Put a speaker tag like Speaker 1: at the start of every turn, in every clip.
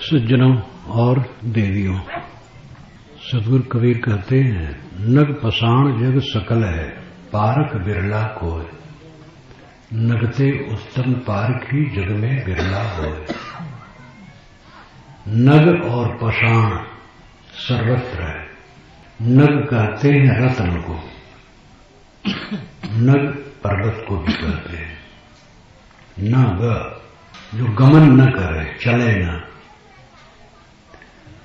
Speaker 1: सज्जनों और देवियों, सदगुरु कबीर कहते हैं, नग पसाण जग सकल है, पारक बिरला कोय। नगते उत्तम पारखी जग में बिरला होय। नग और पसाण सर्वत्र है। नग कहते हैं रत्न को, नग पर्वत को भी कहते हैं। नग जो गमन न करे, चले न।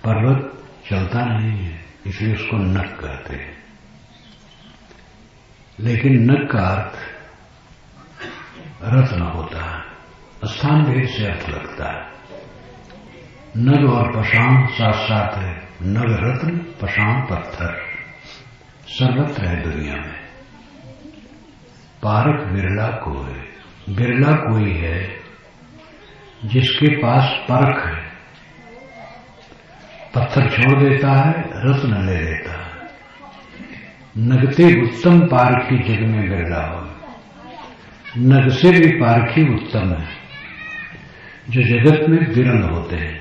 Speaker 1: पर्वत चलता नहीं है, इसलिए उसको नग कहते हैं। लेकिन नग का अर्थ रत्न होता है, स्थान भेद से अर्थ लगता है। नग और पशाण साथ साथ है। नग रत्न, पशाण पत्थर, सर्वत्र है दुनिया में। पारक बिरला कोई, बिरला कोई है जिसके पास परख है। पत्थर छोड़ देता है, रत्न ले लेता है। नगते उत्तम पारखी जग में बिरला हो। नग से भी पारखी उत्तम है, जो जगत में विरल होते हैं।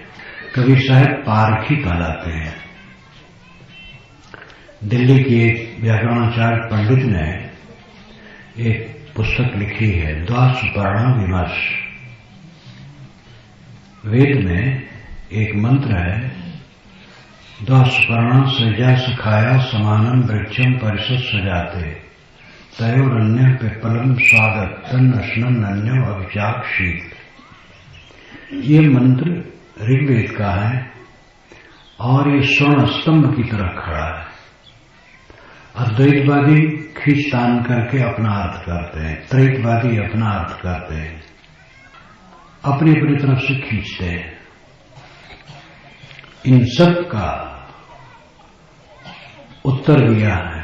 Speaker 1: कबीर साहब पारखी कहलाते हैं। दिल्ली की एक व्याकरणाचार्य पंडित ने एक पुस्तक लिखी है, द्वासुपर्णा विमर्श। वेद में एक मंत्र है, द्वासुपर्णा सजा सखाया समानम वृक्षम परिषद सजाते तयोरन्य पिप्पलम स्वागत तन्नश्नन अन्यो अभिचाक शीत। ये मंत्र ऋग्वेद का है और ये स्वर्ण स्तंभ की तरह खड़ा है। अद्वैतवादी खींचतान करके अपना अर्थ करते हैं, त्रैतवादी अपना अर्थ करते हैं, अपनी अपनी तरफ से खींचते हैं। इन सब का उत्तर दिया है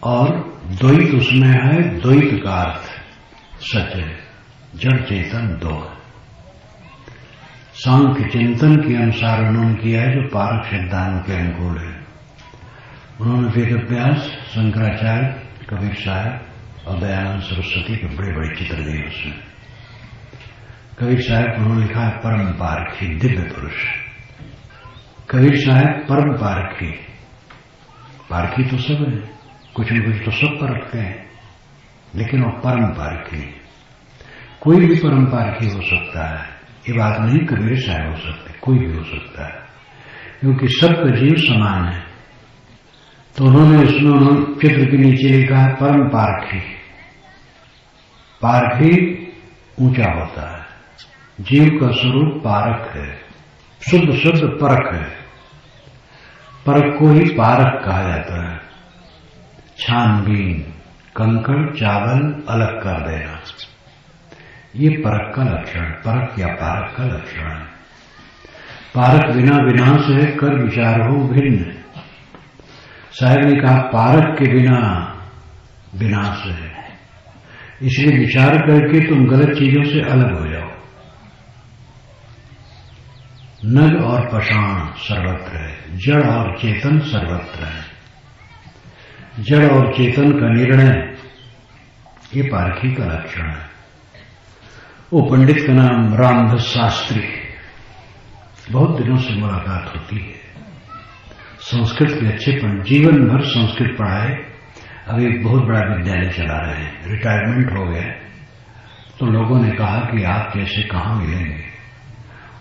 Speaker 1: और द्वैत उसमें है। द्वैत का अर्थ सच है, जड़ चेतन दो है। सांख्य चिंतन के अनुसार उन्होंने किया है, जो पारक सिद्धांत के अनुकूल है। उन्होंने वेद अभ्यास, शंकराचार्य, कबीर साहब और दयानंद सरस्वती के बड़े बड़े चित्र दिए उसमें। कबीर साहब उन्होंने लिखा है परम पारखी, दिव्य पुरुष। कबीर साहब परम पारखी। पारखी तो सब है, कुछ न कुछ तो सब परखते हैं, लेकिन वो परम पारखी। कोई भी परम पारखी हो सकता है, ये बात नहीं कबीर साहब हो सकते, कोई भी हो सकता है, क्योंकि सबका जीव समान है। तो उन्होंने इसमें चित्र के नीचे लिखा है परम पारखी। पारखी ऊंचा होता है, जीव का स्वरूप पारक है, शुद्ध शुद्ध परख है। परख को ही पारक कहा जाता है। छानबीन, कंकड़ चावल अलग कर देना, ये परख का लक्षण, परख या पारक का लक्षण है। पारक बिना विनाश है, कर विचार हो भिन्न। साहब ने कहा पारक के बिना विनाश है, इसलिए विचार करके तुम गलत चीजों से अलग हो जाओ। नग और पशाण सर्वत्र है, जड़ और चेतन सर्वत्र है। जड़ और चेतन का निर्णय, ये पारखी का लक्षण है। वो पंडित का नाम रामदास शास्त्री। बहुत दिनों से मुलाकात होती है। संस्कृत के अच्छे पंडित, जीवन भर संस्कृत पढ़ाए। अभी एक बहुत बड़ा विद्यालय चला रहे हैं, रिटायरमेंट हो गए। तो लोगों ने कहा कि आप जैसे कहां मिलेंगे।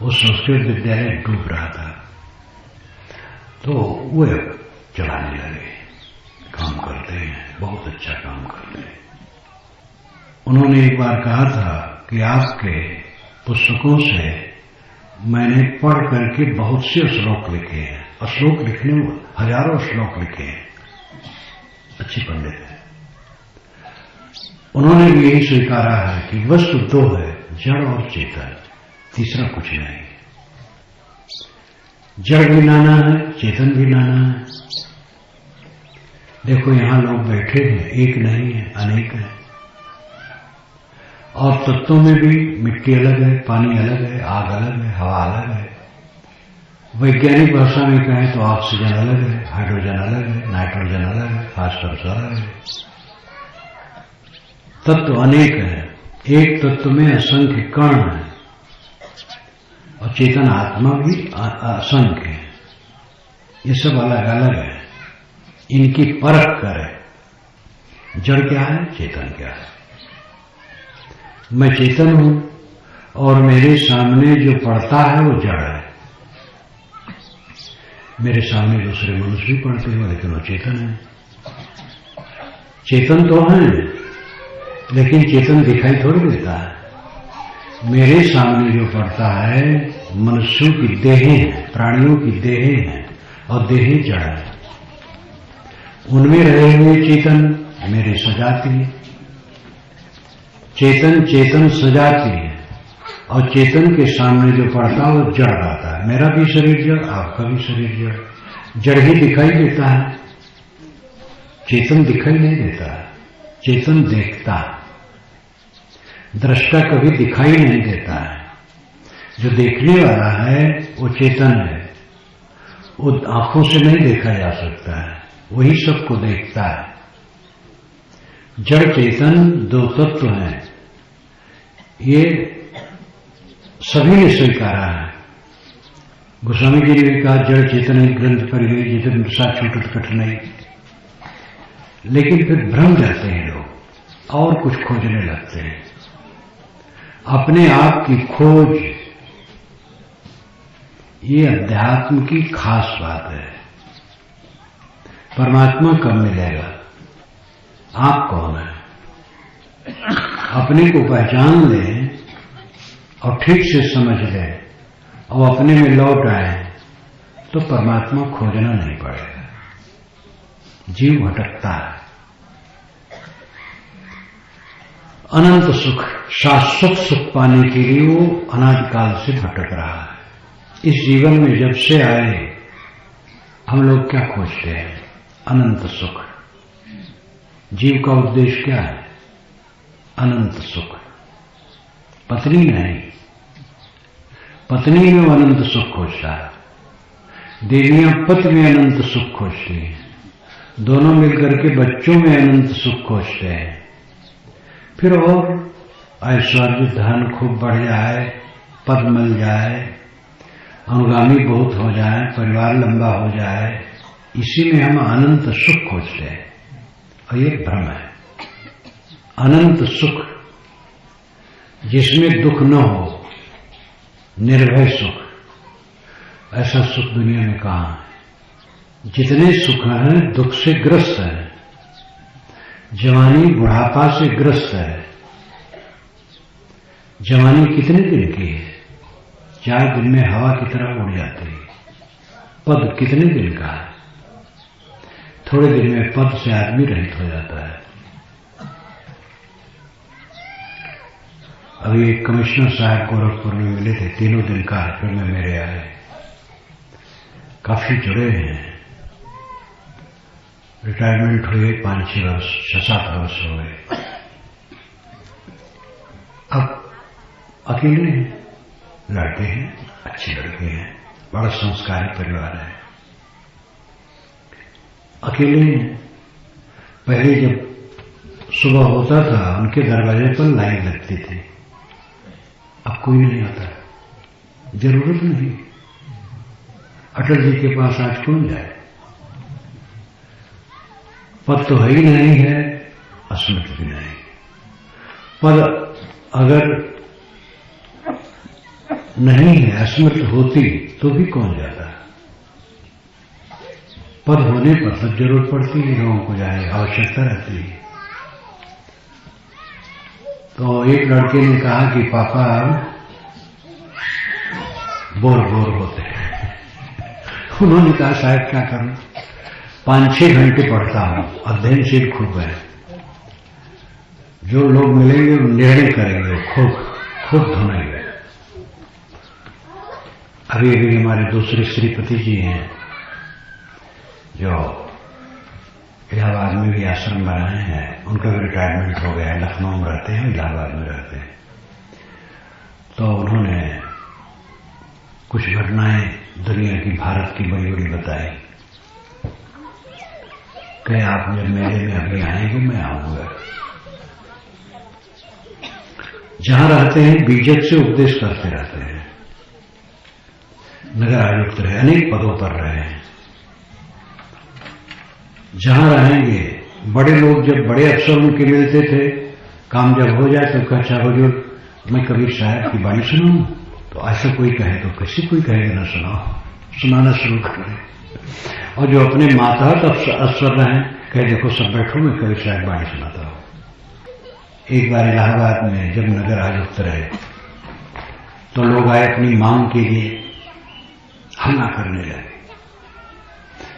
Speaker 1: वो संस्कृत विद्यालय डूब रहा था, तो वो चलाने लगे। काम करते हैं, बहुत अच्छा काम करते हैं। उन्होंने एक बार कहा था कि आपके पुस्तकों से मैंने पढ़ करके बहुत से श्लोक लिखे हैं। श्लोक लिखने में हजारों श्लोक लिखे हैं। अच्छे पंडित है। उन्होंने भी यही स्वीकारा है कि वस्तु दो है, जड़ और चेतन, तीसरा कुछ नहीं। जड़ भी नाना है, चेतन भी नाना है। देखो यहां लोग बैठे हैं, एक नहीं है, अनेक है। और तत्वों में भी मिट्टी अलग है, पानी अलग है, आग अलग है, हवा अलग है। वैज्ञानिक भाषा में कहें तो ऑक्सीजन अलग है, हाइड्रोजन अलग है, नाइट्रोजन अलग है, फास्फोरस अलग है। तत्व अनेक है, एक तत्व में असंख्य कण है। और चेतन आत्मा भी असंख्य है। ये सब अलग अलग है, इनकी परख करे। जड़ क्या है, चेतन क्या है। मैं चेतन हूं और मेरे सामने जो पड़ता है वो जड़ है। मेरे सामने दूसरे मनुष्य भी पड़ते हैं लेकिन वो चेतन है। चेतन तो है लेकिन चेतन दिखाई थोड़ी देता है। मेरे सामने जो पड़ता है मनुष्यों की देहें, प्राणियों की देहें हैं और देहें जड़ है। उनमें रहे हुए चेतन मेरे सजाती है। चेतन चेतन सजाती है और चेतन के सामने जो पड़ता है वो जड़ आता है। मेरा भी शरीर जड़, आपका भी शरीर जड़। जड़ ही दिखाई देता है, चेतन दिखाई नहीं देता है। चेतन देखता है, दृष्टा कभी दिखाई नहीं देता है। जो देखने वाला है वो चेतन है, वो आंखों से नहीं देखा जा सकता है, वही सबको देखता है। जड़ चेतन दो तत्व हैं, ये सभी ने स्वीकारा है। गोस्वामी जी ने कहा जड़ चेतन ग्रंथ पर गई जितन सा छूटत कठिनाई। लेकिन फिर भ्रम जाते हैं लोग और कुछ खोजने लगते हैं। अपने आप की खोज ये अध्यात्म की खास बात है। परमात्मा कब मिलेगा? आप कौन है? अपने को पहचान लें और ठीक से समझ लें और अपने में लौट आए तो परमात्मा खोजना नहीं पड़ेगा। जीव भटकता है। अनंत सुख, शाश्वत सुख पाने के लिए वो अनादिकाल से भटक रहा है। इस जीवन में जब से आए हम लोग क्या खोजते हैं? अनंत सुख। जीव का उद्देश्य क्या है? अनंत सुख। पत्नी नहीं, पत्नी में अनंत सुख खोजता है। देवियां पति में अनंत सुख खोजती हैं। दोनों मिलकर के बच्चों में अनंत सुख खोजते हैं। फिर और ऐश्वर्य धन खूब बढ़ जाए, पद मिल जाए, अनुगामी बहुत हो जाए, परिवार लंबा हो जाए, इसी में हम अनंत सुख खोजते हैं और ये भ्रम है। अनंत सुख जिसमें दुख न हो, निर्भय सुख, ऐसा सुख दुनिया में कहां है? जितने सुख हैं दुख से ग्रस्त है। जवानी बुढ़ापा से ग्रस्त है। जवानी कितने दिन की है? 4 दिन में हवा की तरह उड़ जाती है। पद कितने दिन का है? थोड़े दिन में पद से आदमी रहित हो जाता है। अभी एक कमिश्नर साहब गोरखपुर में मिले थे, 3 दिन का फिर में मेरे आए। काफी जुड़े हैं, रिटायरमेंट हुए 5-6 वर्ष, 6-7 वर्ष हो गए। अब अकेले हैं, लड़के हैं, अच्छे लड़के हैं, बड़ा संस्कारी परिवार है। अकेले हैं। पहले जब सुबह होता था उनके दरवाजे पर लाइन लगती थी, अब कोई नहीं आता, जरूरत नहीं। अटल जी के पास आज कौन जाए? पद तो है ही नहीं है, अस्मृति भी नहीं। पद अगर नहीं है, अस्मृति होती तो भी कौन जाता? पद होने पर तब जरूरत पड़ती है, लोगों को जाए, आवश्यकता रहती है। तो एक लड़के ने कहा कि पापा बोर होते हैं। उन्होंने कहा साहब क्या करूं? 5-6 घंटे पढ़ता हूं, अध्ययनशील खूब है। जो लोग मिलेंगे वो निर्णय करेंगे, खूब धुनेंगे। अभी हमारे दूसरे श्रीपति जी हैं जो इलाहाबाद में भी आश्रम बनाए हैं, उनका भी रिटायरमेंट हो गया है। लखनऊ में रहते हैं, इलाहाबाद में रहते हैं। तो उन्होंने कुछ घटनाएं दुनिया की, भारत की बड़ी बड़ी बताई। कहे आप जब मेले में अभी आएंगे मैं आऊंगा। जहां रहते हैं बीजक से उपदेश करते रहते हैं। नगर आयुक्त रहे, अनेक पदों पर रहे। जहां रहेंगे बड़े लोग, जब बड़े अफसर उनके मिलते थे, काम जब हो जाए तो अच्छा हुजूर मैं कबीर साहब की वाणी सुनाऊं, तो ऐसा कोई कहे तो किसी कोई कहेगा ना सुनाओ, सुनाना शुरू करें। और जो अपने मातहत अफसर रहे कहे देखो सब बैठो मैं कबीर साहब वाणी सुनाता हूं। एक बार इलाहाबाद में जब नगर आयुक्त रहे तो लोग आए अपनी मांग के लिए, हल्ला करने लगे,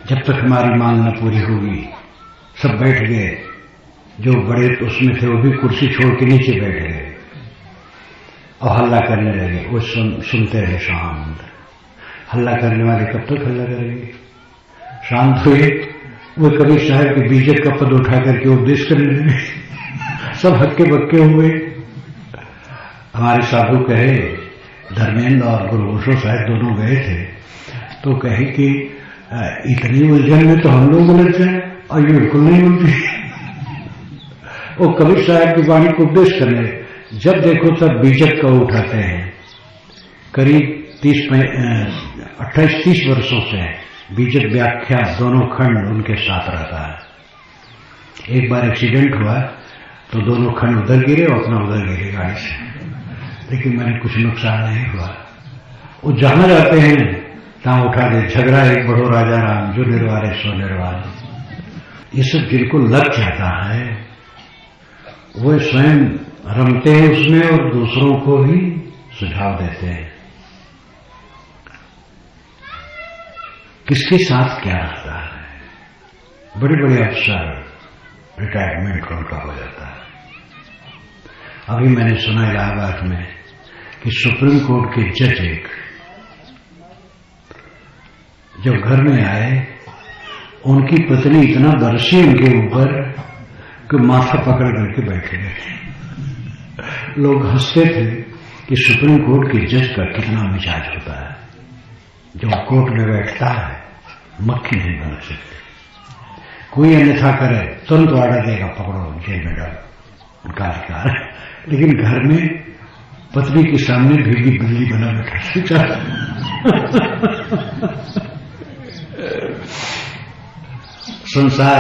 Speaker 1: जब तक हमारी मांग न पूरी होगी। सब बैठ गए, जो बड़े उसमें थे वो भी कुर्सी छोड़ के नीचे बैठ गए और हल्ला करने लगे। वो सुनते रहे शांत। हल्ला करने वाले कब तक हल्ला करेंगे? शांत हुए, वो कबीर साहब के बीजक का पद उठा करके उपदेश करने लगे। सब हक्के बक्के हुए। हमारे साधु कहे, धर्मेंद्र और गुरुवंशो साहब दोनों गए थे, तो कहे कि इतनी उलझन में तो हम लोग उलझ जाए और ये बिल्कुल नहीं उलझे। वो कबीर साहब की वाणी को उपदेश करने, जब देखो तब बीजक का उठाते हैं। करीब 28-30 वर्षों से बीजक व्याख्या दोनों खंड उनके साथ रहता है। एक बार एक्सीडेंट हुआ तो दोनों खंड उधर गिरे और अपना उधर गिरे गाड़ी से, लेकिन मैंने कुछ नुकसान नहीं हुआ। वो जहां जाते हैं तहां उठा दे, झगड़ा एक बढ़ो राजा राम, जो निर्वारे सो निर्वाण। ये सब जिनको लग जाता है वो स्वयं रमते हैं उसमें और दूसरों को भी सुझाव देते हैं। किसके साथ क्या रहता है? बड़े बड़े अफसर रिटायरमेंट उनका हो जाता है। अभी मैंने सुना इलाहाबाद में कि सुप्रीम कोर्ट के जज एक जब घर में आए, उनकी पत्नी इतना बरसी उनके ऊपर कि माथा पकड़ करके बैठे गए। लोग हंसते थे कि सुप्रीम कोर्ट के जज का कितना मिजाज होता है। जो कोर्ट में बैठता है मक्खी नहीं बन सकती, कोई अन्यथा करे तुरंत ऑर्डर देगा, पकड़ो जेल में डालो, उनका अधिकार है। लेकिन घर में पत्नी के सामने भीगी बिल्ली बना बैठा। संसार,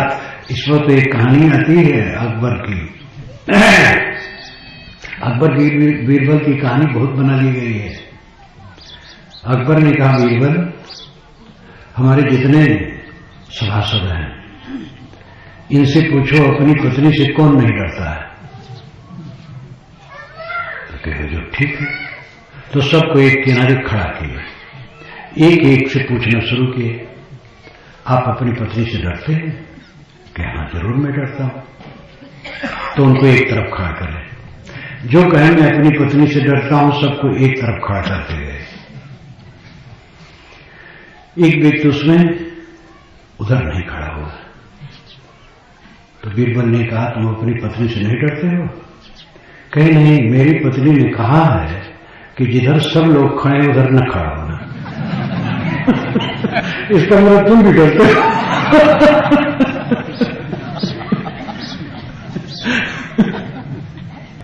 Speaker 1: इस वक्त एक कहानी आती है अकबर की। अकबर की बीरबल की कहानी बहुत बना ली गई है। अकबर ने कहा, बीरबल हमारे जितने सभासद हैं इनसे पूछो अपनी पत्नी से कौन नहीं डरता है। तो कहे जो ठीक है। तो सबको एक किनारे खड़ा किए, एक एक से पूछना शुरू किए, आप अपनी पत्नी से डरते हैं? कहना जरूर मैं डरता हूं। तो उनको एक तरफ खड़ा करें। जो कहे मैं अपनी पत्नी से डरता हूं, सबको एक तरफ खड़ा करते गए। एक व्यक्ति उसमें उधर नहीं खड़ा हुआ। तो बीरबल ने कहा, तुम अपनी पत्नी से नहीं डरते हो? कहे नहीं, मेरी पत्नी ने कहा है कि जिधर सब लोग खड़े उधर न खड़ा होना। इसका मतलब तुम भी डरते हो।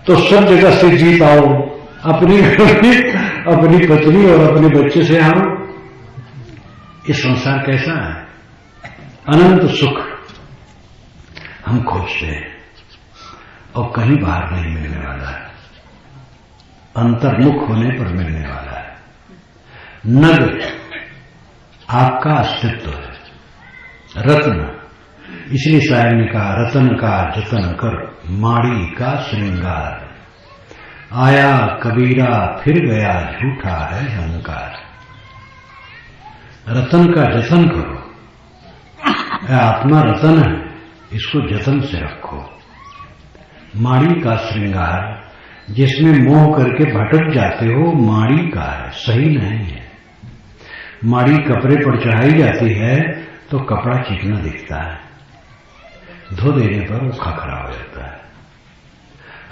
Speaker 1: तो सब जगह से जीत आओ, अपनी पत्नी और अपने बच्चे से आओ। ये संसार कैसा है? अनंत सुख हम खोजते हैं और कहीं बाहर नहीं मिलने वाला है, अंतर्मुख होने पर मिलने वाला है। नग आपका अस्तित्व है, रत्न, इसलिए शायर ने कहा, रतन का जतन कर माड़ी का श्रृंगार, आया कबीरा फिर गया झूठा है अहंकार। रतन का जतन करो, आत्मा रतन है, इसको जतन से रखो। माड़ी का श्रृंगार, जिसमें मोह करके भटक जाते हो, माड़ी का है, सही नहीं है। माड़ी कपड़े पर चढ़ाई जाती है तो कपड़ा चिकना दिखता है, धो देने पर वो खखरा हो जाता है।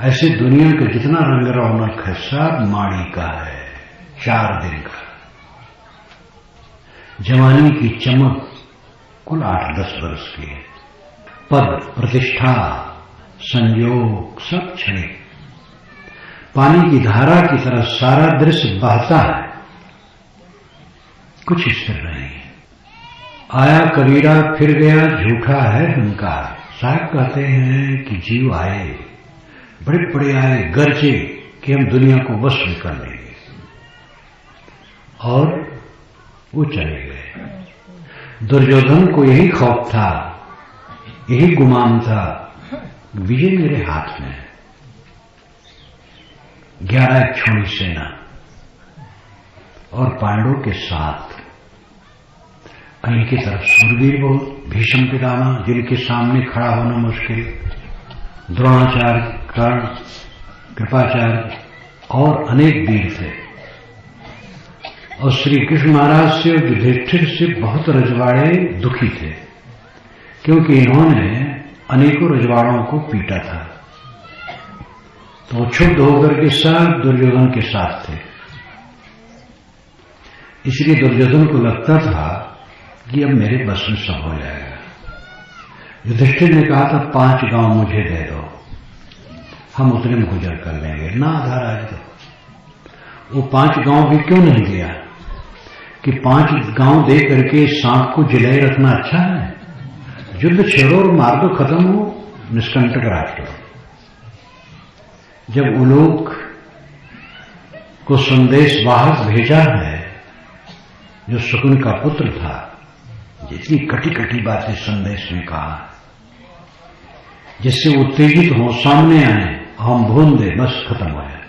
Speaker 1: ऐसे दुनिया का जितना रंग रौनक है सब माड़ी का है, 4 दिन का। जवानी की चमक कुल 8-10 वर्ष की है। पद, प्रतिष्ठा, संयोग सब क्षणिक। पानी की धारा की तरह सारा दृश्य बहता है, कुछ स्थिर नहीं। आया कबीरा फिर गया, झूठा है हंकार। साहब कहते हैं कि जीव आए, बड़े बड़े आए, गरजे कि हम दुनिया को वश में कर लेंगे, और वो चले गए। दुर्योधन को यही खौफ था, यही गुमान था, विजय मेरे हाथ में है। 11 छोड़ी सेना और पांडवों के साथ इनकी तरफ सूरवीर बहुत, भीष्म पितामह जिनके सामने खड़ा होना मुश्किल, द्रोणाचार्य, कर्ण, कृपाचार्य और अनेक वीर थे। और श्री कृष्ण महाराज से और युधिष्ठिर से बहुत रजवाड़े दुखी थे, क्योंकि इन्होंने अनेकों रजवाड़ों को पीटा था। तो क्षुब्ध होकर के सब दुर्योधन के साथ थे। इसलिए दुर्योधन को लगता था कि अब मेरे बस में सब हो जाएगा। युधिष्ठिर ने कहा था 5 गांव मुझे दे दो, हम उतने में गुजर कर लेंगे, ना आधा राज दो। वो 5 गांव भी क्यों नहीं दिया कि 5 गांव दे करके सांप को जिलाए रखना अच्छा है? युद्ध छेड़ो और मार दो, खत्म हो, निष्कंटक राष्ट्र। जब उलोक को संदेश वाहक भेजा है, जो शकुन का पुत्र था, जितनी कटी कटी बातें संदेश में कहा, जिससे उत्तेजित हो, सामने आए, हम भून दे, बस खत्म हो जाए।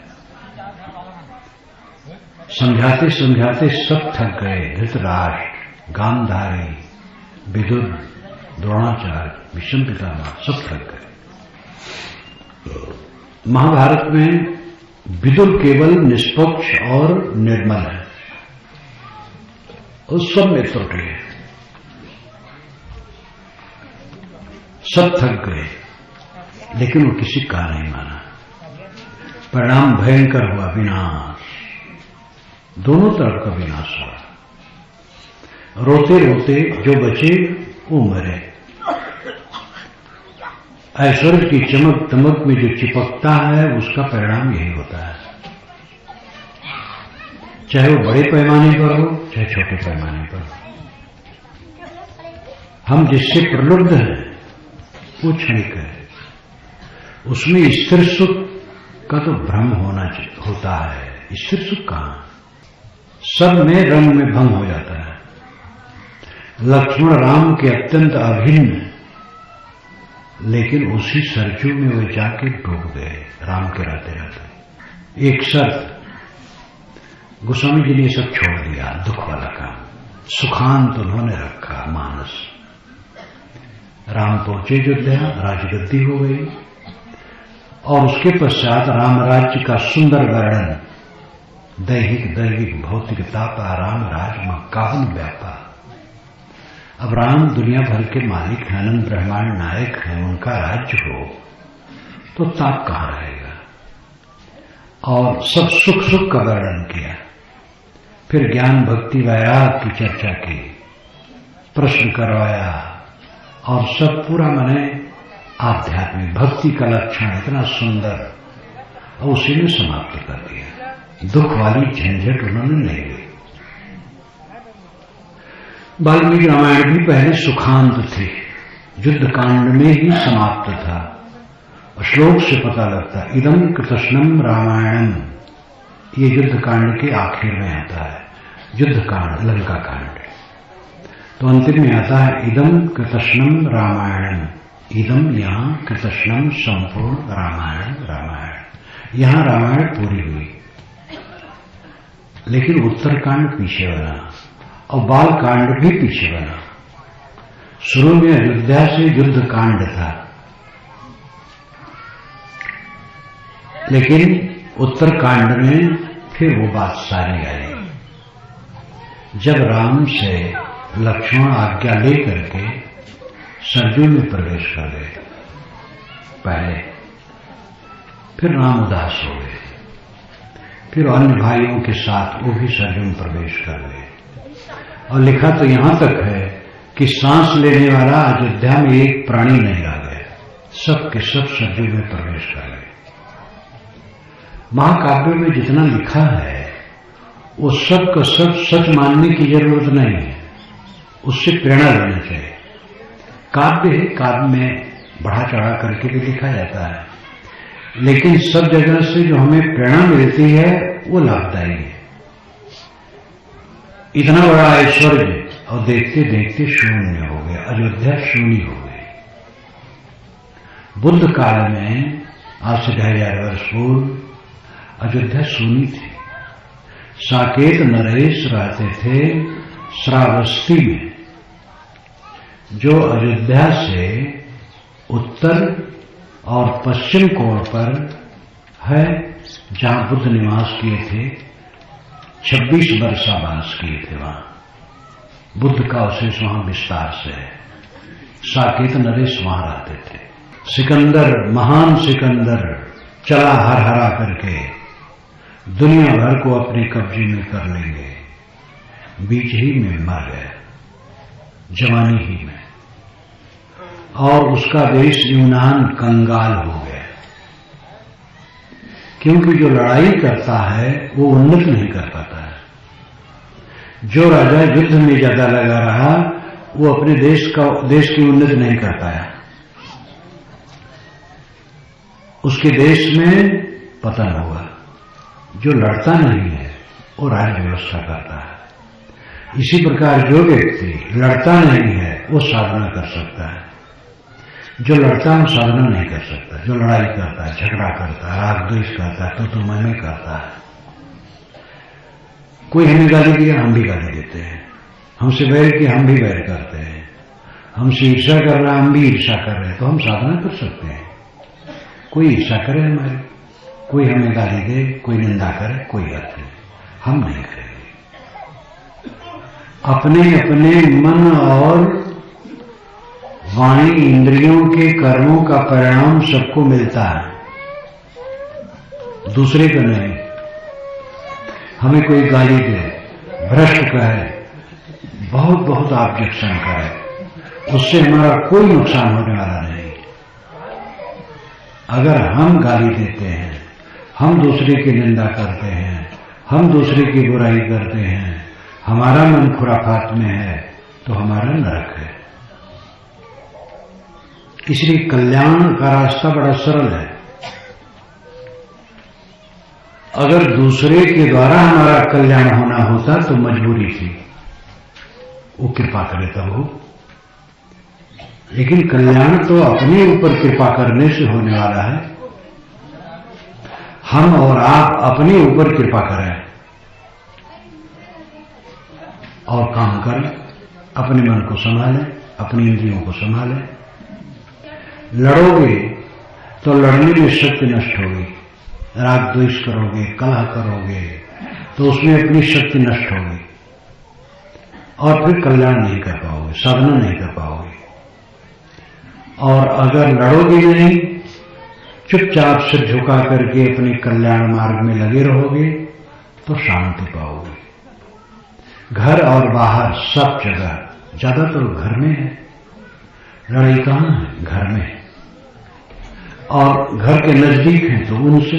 Speaker 1: समझाते समझाते सब थक गए। धृतराष्ट्र, गांधारी, विदुर, द्रोणाचार्य, भीष्म पितामह सब थक गए। महाभारत में विदुर केवल निष्पक्ष और निर्मल है, उस सब में त्रुटि है। सब थक गए, लेकिन वो किसी का नहीं माना। परिणाम भयंकर हुआ, विनाश, दोनों तरफ का विनाश हुआ। रोते रोते जो बचे वो मरे। ऐश्वर्य की चमक दमक में जो चिपकता है, उसका परिणाम यही होता है, चाहे वो बड़े पैमाने पर हो, चाहे छोटे पैमाने पर हो। हम जिससे प्रलुब्ध हैं वो क्षणिक है, उसमें स्थिर सुख का तो भ्रम होता है। स्थिर सुख कहां? सब में रंग में भंग हो जाता है। लक्ष्मण राम के अत्यंत अभिन्न, लेकिन उसी सरजू में वे जाके डूब गए राम के रहते रहते। एक शर्त, गोस्वामी जी ने सब छोड़ दिया, दुख वाला काम, सुखांत उन्होंने रखा मानस। राम पहुंचे अयोध्या, राजगद्दी हो गई, और उसके पश्चात राम राज्य का सुंदर वर्णन, दैहिक दैविक भौतिक तापा राम राज मक्काहन व्यापा। अब राम दुनिया भर के मालिक हैं, अनंत ब्रह्मांड नायक हैं, उनका राज्य हो तो ताप कहां रहेगा? और सब सुख सुख का वर्णन किया। फिर ज्ञान भक्ति वैराग की चर्चा की, प्रश्न करवाया, और सब पूरा मने आध्यात्मिक भक्ति का लक्षण इतना सुंदर, और उसी में समाप्त कर दिया। दुख वाली झंझट उन्होंने नहीं ली। वाल्मीकि रामायण भी पहले सुखांत थी, युद्ध कांड में ही समाप्त था। श्लोक से पता लगता, इदम कृतस्नम रामायणम, ये युद्ध कांड के आखिर में आता है। युद्ध कांड, लंका कांड, तो अंतिम में आता है इदम कृतस्नम रामायणम। इदम यहां कृतस्नम संपूर्ण रामायण, रामायण यहां रामायण पूरी हुई, लेकिन उत्तरकांड पीछे बना और बाल कांड भी पीछे बना। शुरू में अयोध्या से युद्ध कांड था, लेकिन उत्तरकांड में फिर वो बात सारी आई। जब राम से लक्ष्मण आज्ञा लेकर के सरजू में प्रवेश कर गए पहले, फिर राम उदास हो गए, फिर अन्य भाइयों के साथ वो भी सरजू में प्रवेश कर गए। और लिखा तो यहां तक है कि सांस लेने वाला अयोध्या में एक प्राणी नहीं रह गया, सब के सब सरजू में प्रवेश कर गए। महाकाव्य में जितना लिखा है वो सब का सब सच मानने की जरूरत नहीं है, उससे प्रेरणा लेना चाहिए। काव्य है, काव्य में बढ़ा चढ़ा करके भी लिखा जाता है, लेकिन सब जगह से जो हमें प्रेरणा मिलती है वो लाभदायी है। इतना बड़ा ऐश्वर्य और देखते देखते शून्य हो गया, अयोध्या शून्य हो गई। बुद्ध काल में आज से 2000 वर्ष पूर्व अयोध्या शून्य थी। साकेत नरेश रहते थे श्रावस्ती में, जो अयोध्या से उत्तर और पश्चिम कोण पर है, जहां बुद्ध निवास किए थे। 26 वर्षावास किए थे वहां। बुद्ध का अवशेष वहां विस्तार से है। साकेत नरेश वहां रहते थे। सिकंदर, महान सिकंदर चला हर हरा करके दुनिया भर को अपने कब्जे में कर लेंगे, बीच ही में मर गया, जवानी ही में, और उसका देश यूनान कंगाल हो गया। क्योंकि जो लड़ाई करता है वो उन्नत नहीं कर पाता है। जो राजा युद्ध में ज्यादा लगा रहा वो अपने देश की उन्नति नहीं कर पाया। उसके देश में पतन हुआ। जो लड़ता नहीं है वो राज्य व्यवस्था करता है। इसी प्रकार जो व्यक्ति लड़ता नहीं है वो साधना कर सकता है। जो लड़ता है वो साधना नहीं कर सकता। जो लड़ाई करता है, झगड़ा करता है, राग द्वेष करता है, तो मैं करता है। कोई हमें गाली दिया, हम भी गाली देते हैं। हमसे बैर किया, हम भी बैर करते हैं। हमसे ईर्षा कर रहा, हम भी ईर्षा कर रहे हैं, तो हम साधना कर सकते हैं। कोई ईर्षा करे हमारी, कोई हमें गाली दे, कोई निंदा करे, कोई अर्थ नहीं, हम नहीं करेंगे। अपने अपने मन और वाणी इंद्रियों के कर्मों का परिणाम सबको मिलता है, दूसरे को नहीं। हमें कोई गाली दे, भ्रष्ट कहे, बहुत बहुत ऑब्जेक्शन करे, उससे हमारा कोई नुकसान होने वाला नहीं। अगर हम गाली देते हैं, हम दूसरे की निंदा करते हैं, हम दूसरे की बुराई करते हैं, हमारा मन खुराफात में है, तो हमारा नरक है। इसलिए कल्याण का रास्ता बड़ा सरल है। अगर दूसरे के द्वारा हमारा कल्याण होना होता तो मजबूरी थी, वो कृपा करे तब हो। लेकिन कल्याण तो अपने ऊपर कृपा करने से होने वाला है। हम और आप अपने ऊपर कृपा करें और काम करें, अपने मन को संभालें, अपनी इंद्रियों को संभालें। लड़ोगे तो लड़ने में शक्ति नष्ट होगी। राग द्वेष करोगे, कलह करोगे, तो उसमें अपनी शक्ति नष्ट होगी और फिर कल्याण नहीं कर पाओगे, साधना नहीं कर पाओगे। और अगर लड़ोगे नहीं, चुपचाप सिर झुका करके अपने कल्याण मार्ग में लगे रहोगे, तो शांति पाओगे। घर और बाहर सब जगह, ज्यादातर घर में है लड़ाई। कहां है? घर में। और घर के नजदीक है तो उनसे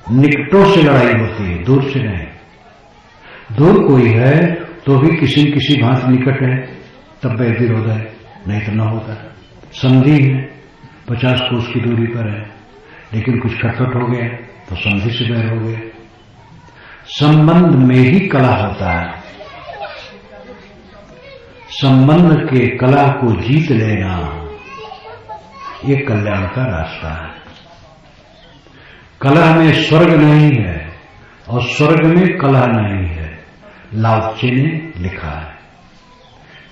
Speaker 1: निकटों से लड़ाई होती है, दूर से नहीं। दूर कोई है तो भी किसी न किसी भांति निकट है, तब वैर विरोध है, नहीं तो न होगा। संधि है, 50 कोस की दूरी पर है, लेकिन कुछ खटखट हो गया तो संधि से वैर हो गया। संबंध में ही कला होता है। संबंध के कला को जीत लेना, ये कल्याण का रास्ता है। कला में स्वर्ग नहीं है और स्वर्ग में कला नहीं है, लाओ त्से ने लिखा है।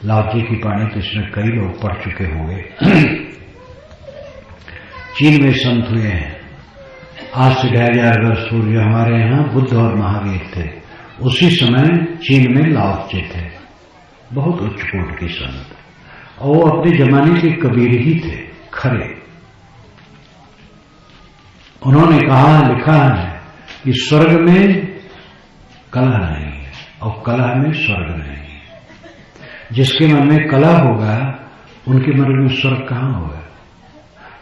Speaker 1: लाओ त्से की वाणी तो इसमें कई लोग पढ़ चुके होंगे। चीन में संत हुए हैं। आज से 2000 वर्ष पूर्व हमारे यहाँ बुद्ध और महावीर थे, उसी समय चीन में लाओ त्से थे, बहुत उच्च कोट के संत, और वो अपने जमाने के कबीर ही थे, खरे। उन्होंने कहा, लिखा है कि स्वर्ग में कला नहीं है और कला में स्वर्ग नहीं है। जिसके मन में कला होगा उनके मन में स्वर्ग कहां होगा?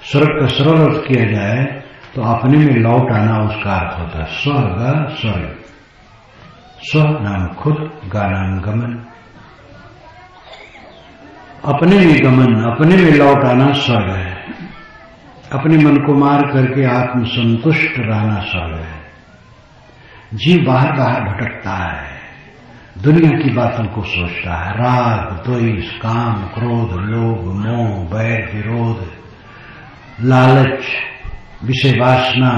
Speaker 1: स्वर्ग का सरल अर्थ किया जाए तो अपने में लौट आना उसका अर्थ होता है। स्वर्ग, स्वर्ग, स्व नाम खुद, गा नाम गमन। अपने में गमन, अपने में लौट आना स्वर्ग है। अपने मन को मार करके आत्म संतुष्ट रहना स्वर्ग है। जीव बाहर बाहर भटकता है, दुनिया की बातों को सोचता है, राग द्वेष काम क्रोध लोभ मोह बैर विरोध लालच विषय वासना,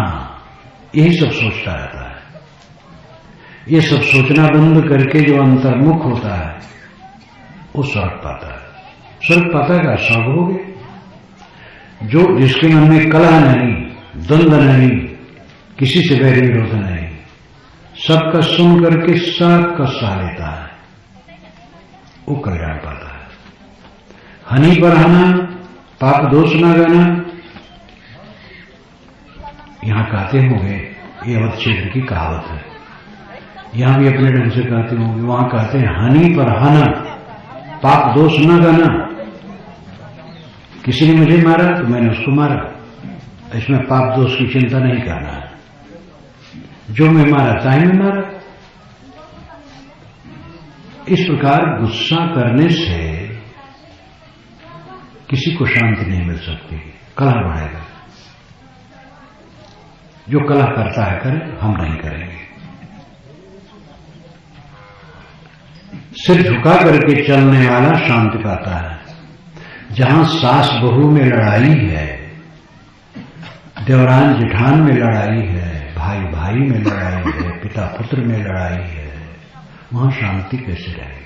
Speaker 1: यही सब सोचता रहता है। ये सब सोचना बंद करके जो अंतर्मुख होता है वो स्वर्ग पाता है। स्वर्ग पाता का स्वर्ग हो गया। जो जिसके मन में कलह नहीं, द्वंद्व नहीं, किसी से वैर विरोध नहीं, सबका सुन करके सबका सह लेता है, वो कल्याण पाता है। हनी पर हना, पाप दोष न गाना। यहां कहते होंगे, ये अवध क्षेत्र की कहावत है, यहां भी अपने ढंग से कहते होंगे, वहां कहते हैं हनी पर हना, पाप दोष न गाना। किसी ने मुझे मारा तो मैंने उसको मारा, इसमें पाप दोष की चिंता नहीं करना है। जो मैं मारा चाहे मैं मारा। इस प्रकार गुस्सा करने से किसी को शांति नहीं मिल सकती, कलह बढ़ेगा। जो कलह करता है करे, हम नहीं करेंगे। सिर झुका करके चलने वाला शांति पाता है। जहां सास बहू में लड़ाई है, देवरान जेठान में लड़ाई है, भाई भाई में लड़ाई है, पिता पुत्र में लड़ाई है, वहां शांति कैसे रहेगी?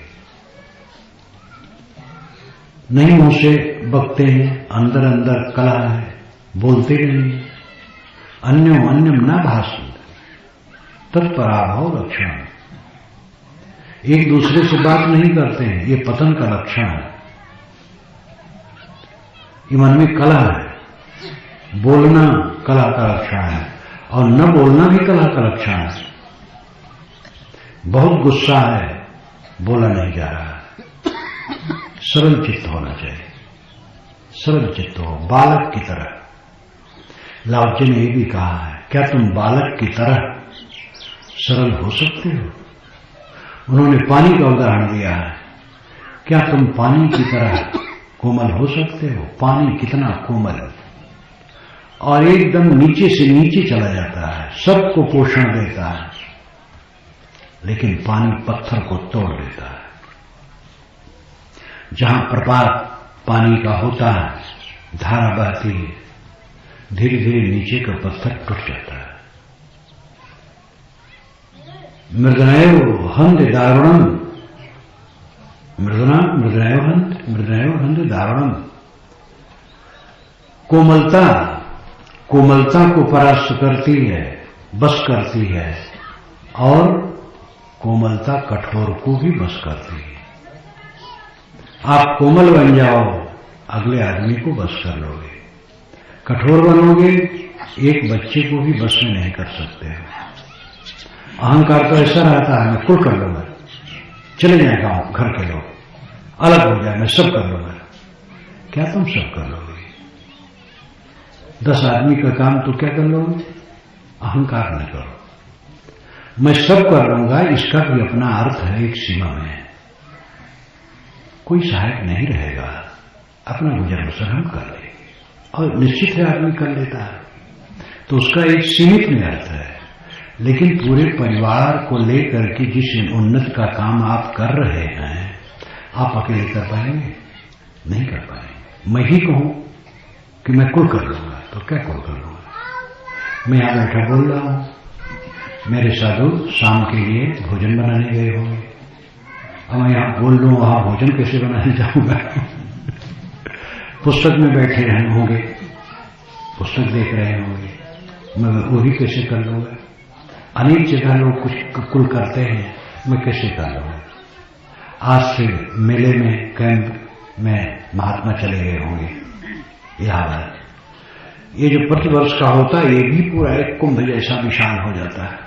Speaker 1: नहीं मुंह से बकते हैं, अंदर अंदर कलह है, बोलते नहीं। अन्यम अन्यम न भाषण तत्पराभाव लक्षण। एक दूसरे से बात नहीं करते हैं, ये पतन का लक्षण है। ये मन में कलह है, बोलना कला का लक्षण है और न बोलना भी कला का लक्षण है। बहुत गुस्सा है, बोला नहीं जा रहा। सरल चित्त होना चाहिए, सरल चित्त हो, बालक की तरह। लाओ जी ने यह भी कहा है, क्या तुम बालक की तरह सरल हो सकते हो? उन्होंने पानी का उदाहरण दिया है, क्या तुम पानी की तरह कोमल हो सकते हो? पानी कितना कोमल और एकदम नीचे से नीचे चला जाता है, सबको पोषण देता है, लेकिन पानी पत्थर को तोड़ देता है। जहां प्रपात पानी का होता है, धारा बहती है, धीरे धीरे नीचे का पत्थर टूट जाता है। मृदनयो हंद दारुणम, मृदनयो हंद दारुणम। कोमलता कोमलता को परास्त करती है, बस करती है, और कोमलता कठोर को भी बस करती है। आप कोमल बन जाओ, अगले आदमी को बस कर लोगे। कठोर बनोगे, एक बच्चे को भी बस में नहीं कर सकते हो। अहंकार तो ऐसा रहता है, मैं कुल कर लूंगा, चले जाए गांव घर के लोग, अलग हो जाए, मैं सब कर लूंगा। क्या तुम सब कर लोगे? 10 आदमी का काम तो क्या कर लोगे? अहंकार न करो। मैं सब कर लूंगा, इसका भी अपना अर्थ है, एक सीमा में। कोई सहायक नहीं रहेगा, अपना गुजर बसर हम कर लेंगे, और निश्चित है आदमी कर लेता है तो उसका एक सीमित में अर्थ है। लेकिन पूरे परिवार को लेकर के जिस उन्नति का काम आप कर रहे हैं, आप अकेले कर पाएंगे? नहीं कर पाएंगे। मैं ही कहूं कि मैं कुल कर लूंगा, तो क्या कुल कर लूंगा? मैं यहां बैठा बोल रहा हूं, मेरे साधु शाम के लिए भोजन बनाने गए होंगे, अब मैं यहां बोल लूं, वहां भोजन कैसे बनाने जाऊंगा? पुस्तक में बैठे रहे होंगे, पुस्तक देख रहे होंगे, मैं वो भी कैसे कर लूंगा? अनेक जगह लोग कुछ कुल करते हैं, मैं कैसे कर लूंगा? आज से मेले में कैंप में महात्मा चले गए होंगे, याद ये जो प्रतिवर्ष का होता है, ये भी पूरा एक कुंभ जैसा विशाल हो जाता है,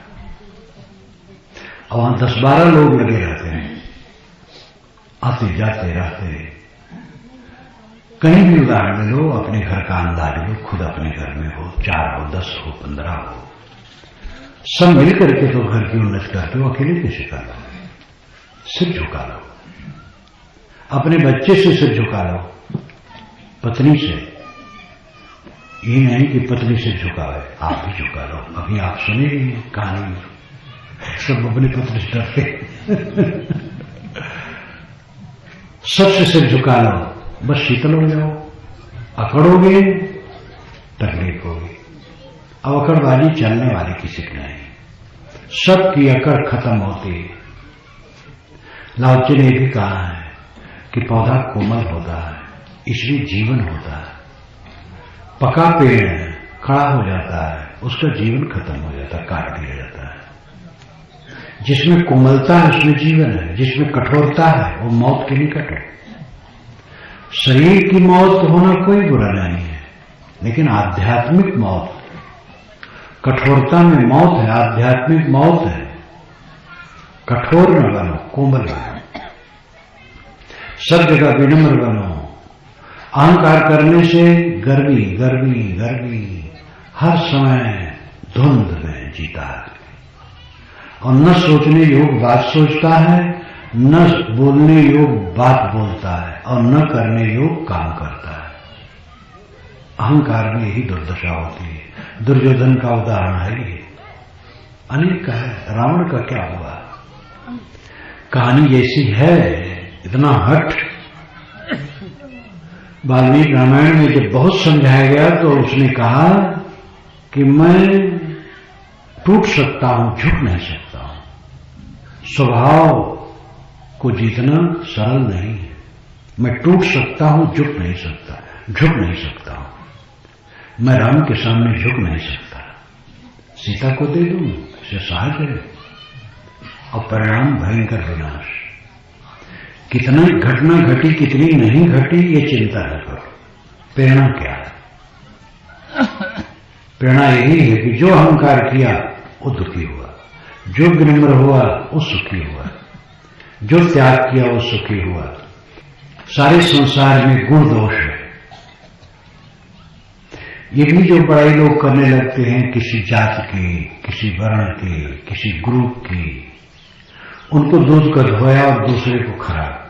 Speaker 1: और वहां 10-12 लोग लगे रहते हैं, आते जाते रहते। कहीं भी उदाहरण लो, अपने घर का अंदाज लो, खुद अपने घर में हो, 4 हो 10 हो 15 हो, सब मिल करके तो घर की उन्नति करते हो, अकेले कैसे कर लो? सिर झुका लो, अपने बच्चे से सिर झुका लो, पत्नी से। ये नहीं कि पत्नी से झुका है, आप भी झुका लो। अभी आप सुने नहीं कहानी, सब अपनी पत्नी से डरते सबसे सिर झुका लो, बस शीतल हो जाओ। अकड़ोगे तकलीफ होगी। अब अकड़बाजी चलने वाली किसी की नहीं, सबकी अकड़ खत्म होती है। लाओत्से ने भी कहा है कि पौधा कोमल होता है, इसलिए जीवन होता है। पका पेड़ खड़ा हो जाता है, उसका जीवन खत्म हो जाता है, काट दिया जाता है। जिसमें कोमलता है उसमें जीवन है, जिसमें कठोरता है वो मौत के निकट है। शरीर की मौत होना कोई बुरा नहीं है, लेकिन आध्यात्मिक मौत, कठोरता में मौत है, आध्यात्मिक मौत है। कठोर न बनो, कोमल बनो, सब जगह विनम्र बनो। अहंकार करने से गर्मी गर्मी गर्मी, हर समय धुंध में जीता है और न सोचने योग्य बात सोचता है, न बोलने योग्य बात बोलता है और न करने योग्य काम करता है। अहंकार में यही दुर्दशा होती है। दुर्योधन का उदाहरण है ये, अनेक का है। रावण का क्या हुआ, कहानी जैसी है, इतना हट। वाल्मीकि रामायण में जब बहुत समझाया गया तो उसने कहा कि मैं टूट सकता हूं, झुक नहीं सकता हूं। स्वभाव को जीतना सरल नहीं है। मैं टूट सकता हूं, झुक नहीं सकता, झुक नहीं सकता हूं। मैं राम के सामने झुक नहीं सकता। सीता को दे दूं, इसे सहज है, और परिणाम भयंकर विनाश। कितना घटना घटी, कितनी नहीं घटी, ये चिंता न करो। प्रेरणा क्या है? प्रेरणा यही है कि जो अहंकार किया वो दुखी हुआ, जो विनम्र हुआ वो सुखी हुआ, जो त्याग किया वो सुखी हुआ। सारे संसार में गुण दोष है। ये भी जो बड़ाई लोग करने लगते हैं किसी जाति की, किसी वर्ण की, किसी ग्रुप की, उनको दूध का धोया और दूसरे को खराब।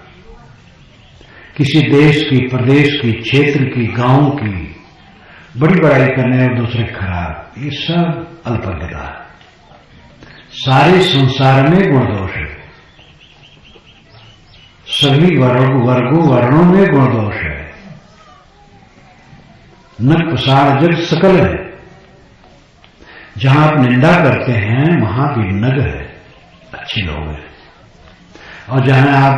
Speaker 1: किसी देश की, प्रदेश की, क्षेत्र की, गांव की बड़ी बड़ाई करने और दूसरे खराब, ये सब अल्पज्ञता है। सारे संसार में गुण दोष है। सभी वर्गों वर्णों में गुण दोष है। नग प्रसार जग सकल है। जहां आप निंदा करते हैं वहां भी नग है, अच्छे लोग हैं। और जहां आप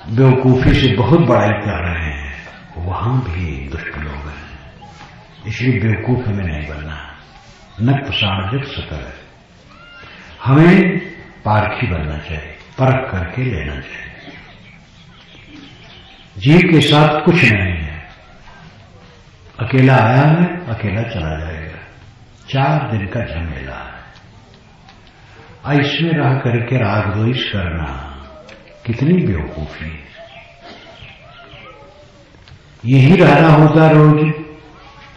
Speaker 1: बेवकूफी से बहुत बड़ाई कर रहे हैं वहां भी दुष्ट लोग हैं। इसलिए बेवकूफ हमें नहीं बनना। नग प्रसार जग सकल है। हमें पारखी बनना चाहिए, परख करके लेना चाहिए। जीव के साथ कुछ नहीं है। अकेला आया है, अकेला चला जाएगा। 4 दिन का झमेला है। इसमें रह करके राग द्वेष करना कितनी बेवकूफी है। यही रहना होता रोज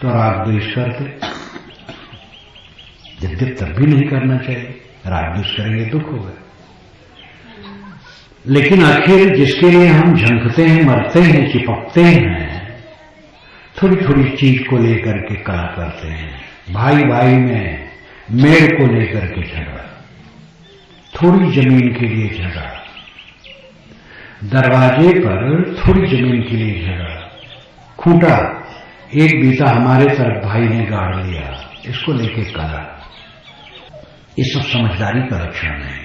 Speaker 1: तो राग द्वेष करते, जब तब भी नहीं करना चाहिए। राग द्वेष करेंगे दुख होगा। लेकिन आखिर जिसके लिए हम झंकते हैं, मरते हैं, चिपकते हैं, थोड़ी थोड़ी चीज को लेकर के कला करते हैं। भाई भाई में मेड़ को लेकर के झगड़ा, थोड़ी जमीन के लिए झगड़ा, दरवाजे पर थोड़ी जमीन के लिए झगड़ा, खूंटा एक बीता हमारे तरफ भाई ने गाड़ लिया, इसको लेके कला। ये सब समझदारी का लक्षण है।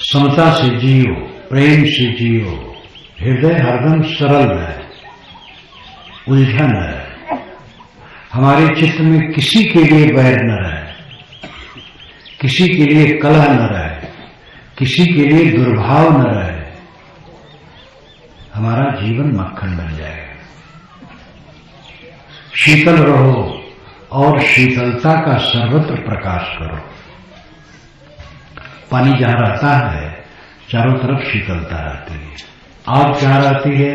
Speaker 1: समता से जियो, प्रेम से जियो, हृदय हरदम सरल है, उलझन है। हमारे चित्त में किसी के लिए वैर न रहे, किसी के लिए कलह न रहे, किसी के लिए दुर्भाव न रहे। हमारा जीवन मक्खन बन जाएगा। शीतल रहो और शीतलता का सर्वत्र प्रकाश करो। पानी जहां रहता है चारों तरफ शीतलता रहती है। आग जहां रहती है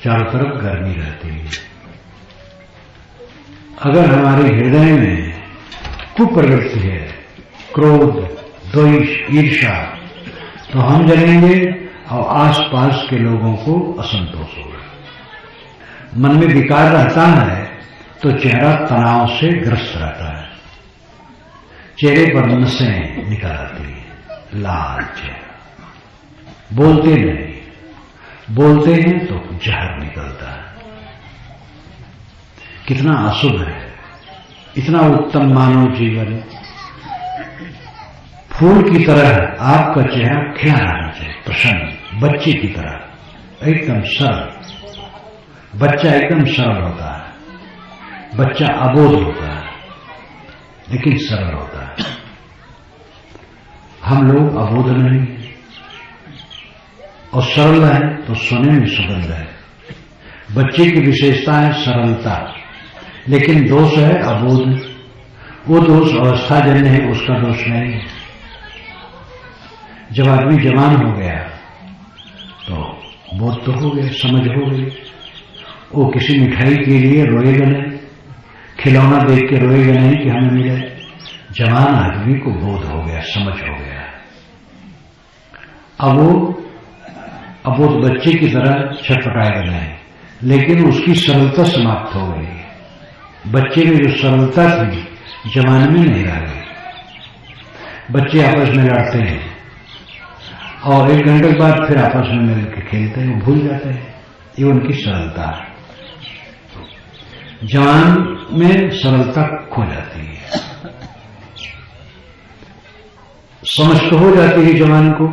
Speaker 1: चारों तरफ गर्मी रहती है। अगर हमारे हृदय में कुप्रवृत्ति है, क्रोध, द्वेष, ईर्ष्या, तो हम जलेंगे और आसपास के लोगों को असंतोष होगा। मन में विकार रहता है तो चेहरा तनाव से ग्रस्त रहता है, चेहरे पर नसें निकल आती है, लाल चेहरा, बोलते नहीं, बोलते हैं तो जहर निकलता है। कितना अशुभ है, इतना उत्तम मानव जीवन। फूल की तरह आपका चेहरा खिला रहना चाहिए, प्रसन्न, बच्चे की तरह, एकदम सरल। बच्चा एकदम सरल होता है, बच्चा अबोध होता है लेकिन सरल होता है। हम लोग अबोध नहीं और सरल है तो सोने में सुगंध है। बच्चे की विशेषता है सरलता, लेकिन दोष है अबोध। वो दोष अवस्थाजन्य है, उसका दोष नहीं है। जब आदमी जवान हो गया तो बोध तो हो गया, समझ हो गई। वो किसी मिठाई के लिए रोएगा नहीं, खिलौना देख के रोएगा नहीं कि हमें मिले। जवान आदमी को बोध हो गया, समझ हो गया। अब वो बच्चे की तरह छटपटाएगा नहीं, लेकिन उसकी सरलता समाप्त हो गई। बच्चे में जो सरलता थी जवान में नहीं रह गई। बच्चे आपस में लड़ते हैं और 1 घंटे बाद फिर आपस में मिलकर खेलते हैं, वो भूल जाते हैं। ये उनकी सरलता है। जवान में सरलता खो जाती है, समझ तो हो जाती है जवान को,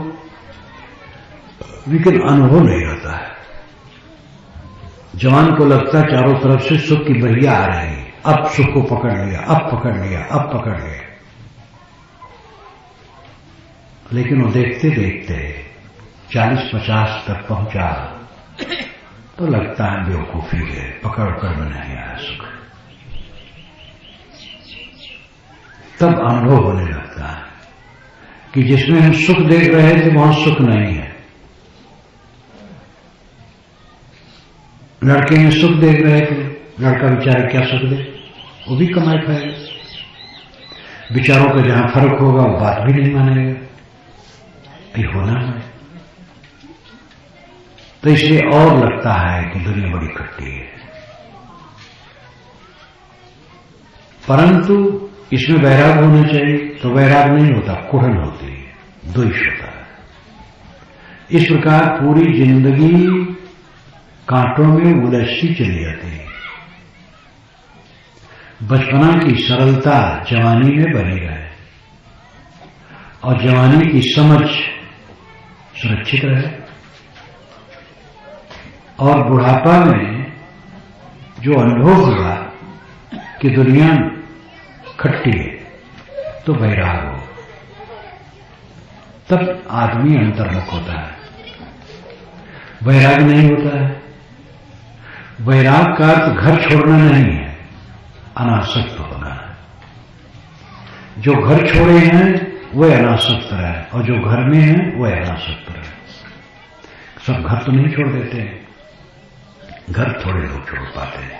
Speaker 1: लेकिन अनुभव नहीं होता है। जवान को लगता है चारों तरफ से सुख की बहिया आ रही है, अब सुख को पकड़ लिया, अब पकड़ लिया, अब पकड़ लिया। लेकिन वो देखते देखते 40-50 तक पहुंचा तो लगता है बेवकूफी है, पकड़ कर में नहीं आया सुख। तब अनुभव होने लगता है कि जिसमें हम सुख देख रहे थे वहां सुख नहीं है। लड़के में सुख देख रहे थे, लड़का बेचारा क्या सुख दे, वो भी कमाई खाएगा। विचारों का जहां फर्क होगा वो बात भी नहीं मानेगा, ये होना है। तो इसलिए और लगता है कि दुनिया बड़ी खट्टी है। परंतु इसमें वैराग होना चाहिए, तो वैराग नहीं होता, कुढ़न होती है, द्वेष होता है। इस प्रकार पूरी जिंदगी कांटों में उलझती चली जाती है। बचपना की सरलता जवानी में बनी रहे और जवानी की समझ सुरक्षित रहे, और बुढ़ापा में जो अनुभव हुआ कि दुनिया खट्टी है तो वैराग हो, तब आदमी अंतर्मुख होता है। वैराग नहीं होता है। वैराग का अर्थ घर छोड़ना नहीं है, अनासक्त होना है। जो घर छोड़े हैं वह अनासक्त रहे और जो घर में है वह अनासक्त रहे। सब घर तो नहीं छोड़ देते हैं, घर थोड़े लोग छोड़ पाते हैं।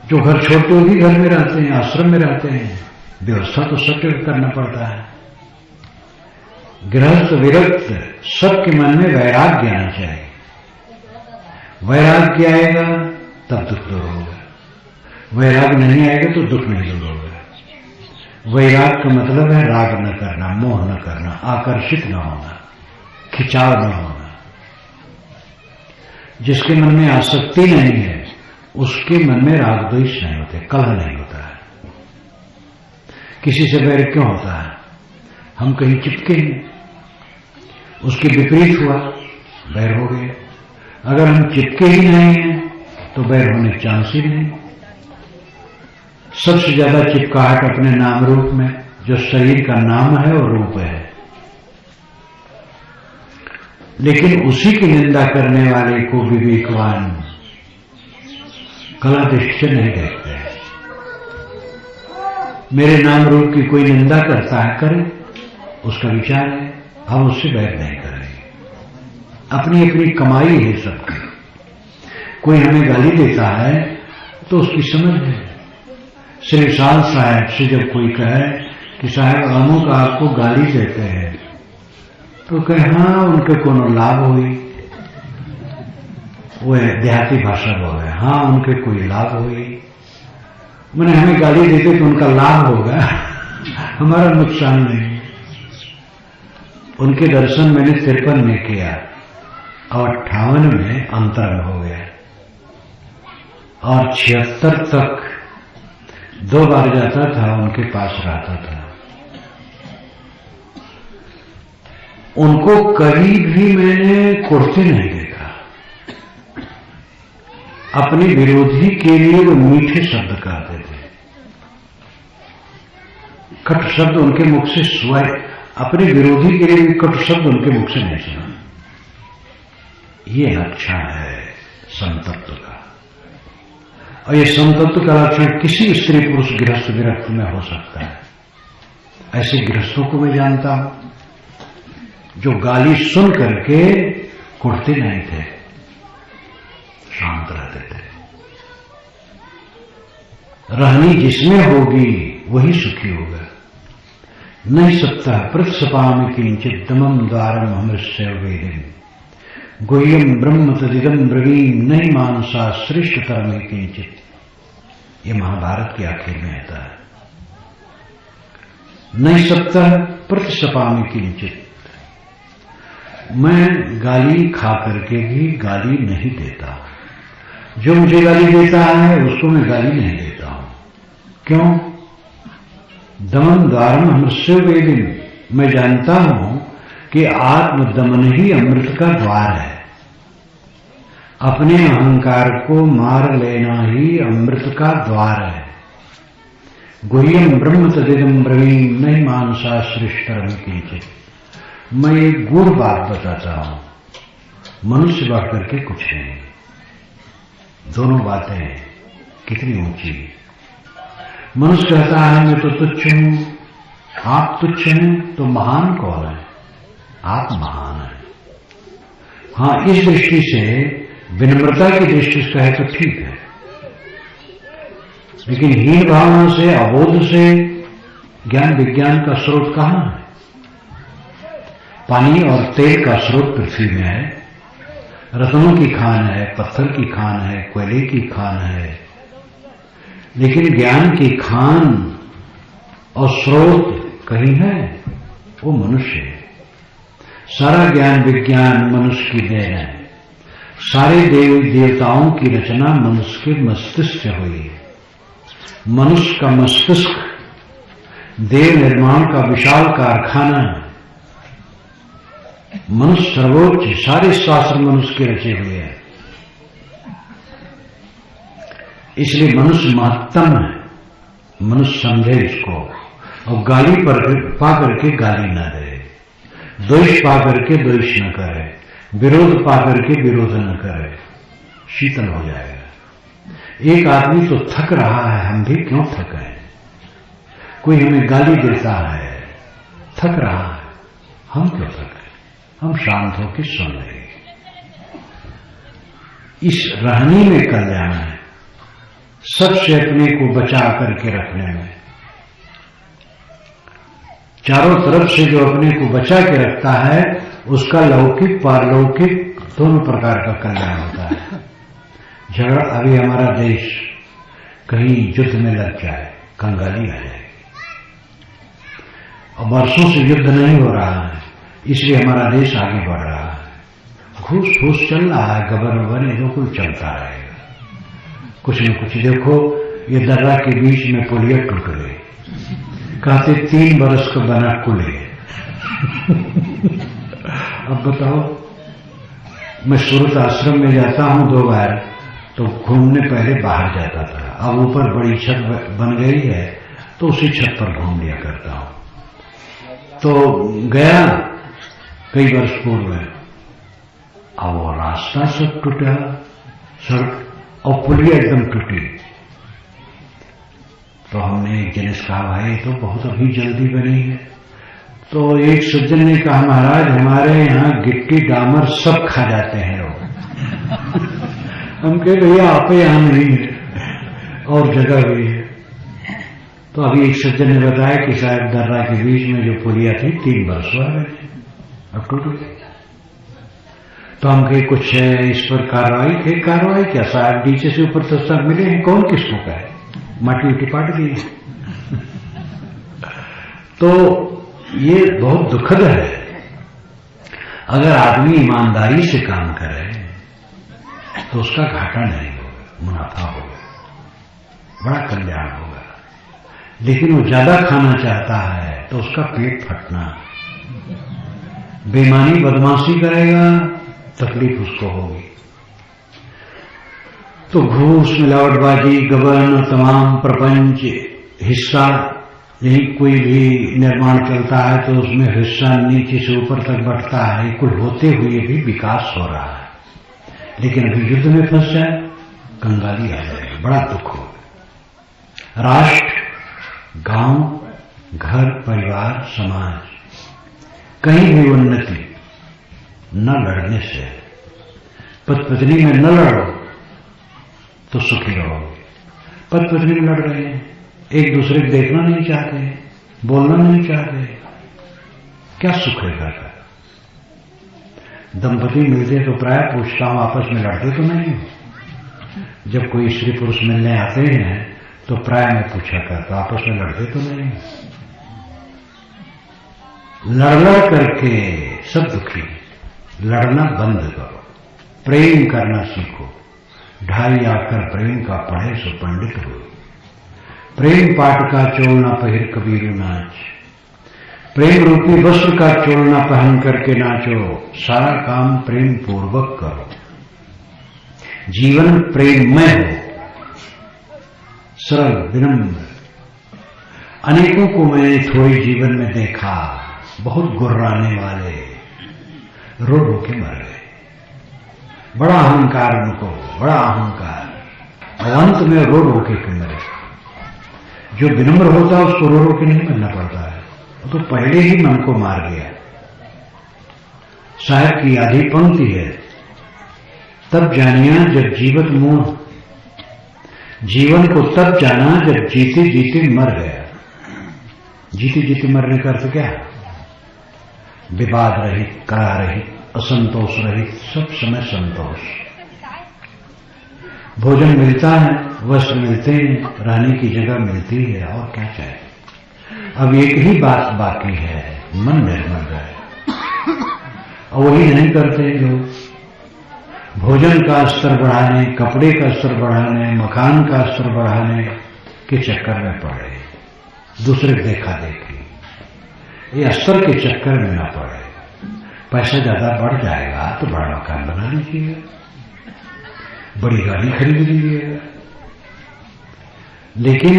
Speaker 1: जो घर छोड़ते हुए भी घर में रहते हैं, आश्रम में रहते हैं, व्यवस्था तो सबके करना पड़ता है। गृहस्थ विरक्त सबके मन में वैराग्य आना चाहिए। वैराग्य आएगा तब दुख दूर होगा, वैराग नहीं आएगा तो दुख नहीं दूर होगा। वैराग का मतलब है राग न करना, मोह न करना, आकर्षित न होना, खिंचाव न होना। जिसके मन में आसक्ति नहीं है उसके मन में राग द्वेष नहीं होते, कलह नहीं होता है। किसी से वैर क्यों होता है? हम कहीं चिपके हैं, उसके विपरीत हुआ, वैर हो गया। अगर हम चिपके ही नहीं हैं तो वैर होने चांस ही नहीं। सबसे ज्यादा चिपकाहट अपने नाम रूप में, जो शरीर का नाम है और रूप है। लेकिन उसी की निंदा करने वाले को विवेकवान कला दृष्टि से नहीं देखते हैं। मेरे नाम रूप की कोई निंदा करता है, करे, उसका विचार है, हम उससे बैर नहीं करेंगे। अपनी अपनी कमाई है सबकी। कोई हमें गाली देता है तो उसकी समझ है श्री विशाल साहब से जब कोई कहे कि साहब अमुक आपको गाली देते हैं, तो कहे हाँ उनके कोनो लाभ हुई, वो देहाती भाषा बोले, हाँ उनके कोई लाभ हुई। मैंने हमें गाली देते तो उनका लाभ होगा, हमारा नुकसान नहीं। उनके दर्शन मैंने 53 में किया और 58 में अंतर हो गया, और 76 तक 2 बार जाता था, उनके पास रहता था। उनको कभी भी मैंने कुर्ते नहीं देखा। अपने विरोधी के लिए वो मीठे शब्द कहते थे, कट शब्द उनके मुख से स्वयं, अपने विरोधी के लिए कट शब्द उनके मुख से नहीं सुना। ये लक्षण है संतत्व का, और ये संतत्व का लक्षण किसी स्त्री पुरुष गृहस्थ विरक्त में हो सकता है। ऐसे गृहस्थों को मैं जानता हूं जो गाली सुन करके कुड़ते नहीं थे, शांत रहते थे। रहनी जिसमें होगी वही सुखी होगा। नहीं सकता प्रत्सपामि किंचित दमम द्वारम हमृष्य वेदिम गुह्यम ब्रह्म तदिदम ब्रवीम नहीं मानसा श्रेष्ठ तरम किंचित। ये महाभारत के आखिर में आता है। नहीं सकता प्रत्सपामि किंचित, मैं गाली खा करके भी गाली नहीं देता। जो मुझे गाली देता है उसको मैं गाली नहीं देता हूं। क्यों? दमन द्वारम हमृष्य वेदिम, मैं जानता हूं कि आत्मदमन ही अमृत का द्वार है। अपने अहंकार को मार लेना ही अमृत का द्वार है। गुह्यम ब्रह्म तदिदम ब्रवीम नहीं मानसा श्रेष्ठतरम किंचित। मैं एक गूढ़ बात बताता हूं, मनुष्य बढ़ करके कुछ नहीं। दोनों बातें कितनी ऊंची। मनुष्य कहता है मैं तो तुच्छ हूं, आप तुच्छ हैं तो महान कौन है? आप महान हैं। हां, इस दृष्टि से विनम्रता की दृष्टि से कहे तो ठीक है, लेकिन हीन भावना से, अबोध से ज्ञान विज्ञान का स्रोत कहां है? पानी और तेल का स्रोत पृथ्वी में है, रत्नों की खान है, पत्थर की खान है, कोयले की खान है, लेकिन ज्ञान की खान और स्रोत कहीं है? वो मनुष्य है। सारा ज्ञान विज्ञान मनुष्य की देन है। सारे देवी देवताओं की रचना मनुष्य के मस्तिष्क से हुई है। मनुष्य का मस्तिष्क देव निर्माण का विशाल कारखाना है। मनुष्य सर्वोच्च, सारे शास्त्र मनुष्य के रचे हुए हैं। इसलिए मनुष्य महत्तम है। मनुष्य समझे इसको, और गाली पर पा करके गाली न दे, द्वेष पा करके द्वेष न करे, विरोध पा करके विरोध न करे, शीतल हो जाएगा। एक आदमी तो थक रहा है, हम भी क्यों थके? कोई हमें गाली देता है, थक रहा है, हम क्यों थके? हम शांत होकर सुन रहे। इस रहनी में कल्याण है, सबसे अपने को बचा करके रखने में। चारों तरफ से जो अपने को बचा के रखता है उसका लौकिक पारलौकिक दोनों प्रकार का कल्याण होता है। झगड़ा, अभी हमारा देश कहीं युद्ध में लग जाए, कंगाली आ जाएगी, और वर्षों से युद्ध नहीं हो रहा है, इसलिए हमारा देश आगे बढ़ रहा है। घूस फूस चल रहा है, गबन ये कुल चलता रहेगा। कुछ न कुछ देखो, ये दर्रा के बीच में पुलिया टूट गई, कहते 3 बरस का बना कुल है। अब बताओ, मैं सूरत आश्रम में जाता हूं 2 बार, तो घूमने पहले बाहर जाता था, अब ऊपर बड़ी छत बन गई है तो उसी छत पर घूम लिया करता हूं। तो गया कई वर्ष पूर्व, अब वो रास्ता सब टूटा, सड़क और पुलिया एकदम टूटी। तो हमने एक जन से कहा, भाई तो बहुत अभी जल्दी बनी है। तो एक सज्जन ने कहा, महाराज हमारे यहाँ गिट्टी डामर सब खा जाते हैं लोग। हम कहे भैया आप यहाँ नहीं है और जगह हुई है। तो अभी एक सज्जन ने बताया कि शायद दर्रा के बीच में जो पुलिया थी 3 वर्ष हुआ है, अब टूट गई। तो हम कहे कुछ है इस पर कार्रवाई क्या, शायद नीचे से ऊपर तक सब मिले हैं, कौन किसको कहे, माटी उटी पाट गई। तो ये बहुत दुखद है। अगर आदमी ईमानदारी से काम करे तो उसका घाटा नहीं होगा, मुनाफा होगा, बड़ा कल्याण होगा। लेकिन वो ज्यादा खाना चाहता है तो उसका पेट फटना, बेईमानी बदमाशी करेगा, तकलीफ उसको होगी। तो घूस, मिलावटबाजी, गबन और तमाम प्रपंच हिस्सा, यही कोई भी निर्माण चलता है तो उसमें हिस्सा नीचे से ऊपर तक बढ़ता है, कुल होते हुए भी विकास हो रहा है। लेकिन अभी युद्ध में फंस जाए, कंगाली आ जाए, बड़ा दुख हो। राष्ट्र, गांव, घर, परिवार, समाज, कहीं भी उन्नति न लड़ने से, पति पत्नी में न लड़ो तो सुखी रहोगे। पति पत्नी में लड़ रहे हैं, एक दूसरे को देखना नहीं चाहते, बोलना नहीं चाहते, क्या सुख है घर का। दंपति मिलते तो प्राय पूछता हूं आपस में लड़ते तो नहीं हो। जब कोई स्त्री पुरुष मिलने आते हैं तो प्राय में पूछा करता आपस में लड़ते तो नहीं। लड़ करके सब दुखी। लड़ना बंद करो, प्रेम करना सीखो। ढाई आकर प्रेम का पढ़े सो पंडित हो। प्रेम पाठ का चोलना पहिर कबीरू नाच। प्रेम रूपी वस्त्र का चोलना पहन करके नाचो। सारा काम प्रेम पूर्वक करो। जीवन प्रेममय हो, सरल विनम्र। अनेकों को मैंने थोड़े जीवन में देखा, बहुत गुर्राने वाले रो रो के मर गए। बड़ा अहंकार उनको, बड़ा अहंकार, और अंत में रो रो के मरे। जो विनम्र होता है उसको रो रो के नहीं मरना पड़ता है, वो तो पहले ही मन को मार गया। साहब की आधी पंक्ति है, तब जानिया जब जीवत मोह। जीवन को तब जाना जब जीते जीते मर गया। जीते जीते मरने का अर्थ क्या है? विवाद रहित, करा रहित, असंतोष रहित, सब समय संतोष। भोजन मिलता है, वस्त्र मिलते हैं, रहने की जगह मिलती है, और क्या चाहिए। अब एक ही बात बाकी है, मन निर्मल रहे, और वही नहीं करते लोग। भोजन का स्तर बढ़ाने, कपड़े का स्तर बढ़ाने, मकान का स्तर बढ़ाने के चक्कर में पड़े, दूसरे देखा देखी। ये स्तर के चक्कर में ना पड़े। पैसा ज्यादा बढ़ जाएगा तो बड़ा मकान बना लीजिएगा, बड़ी गाड़ी खरीद लीजिएगा, लेकिन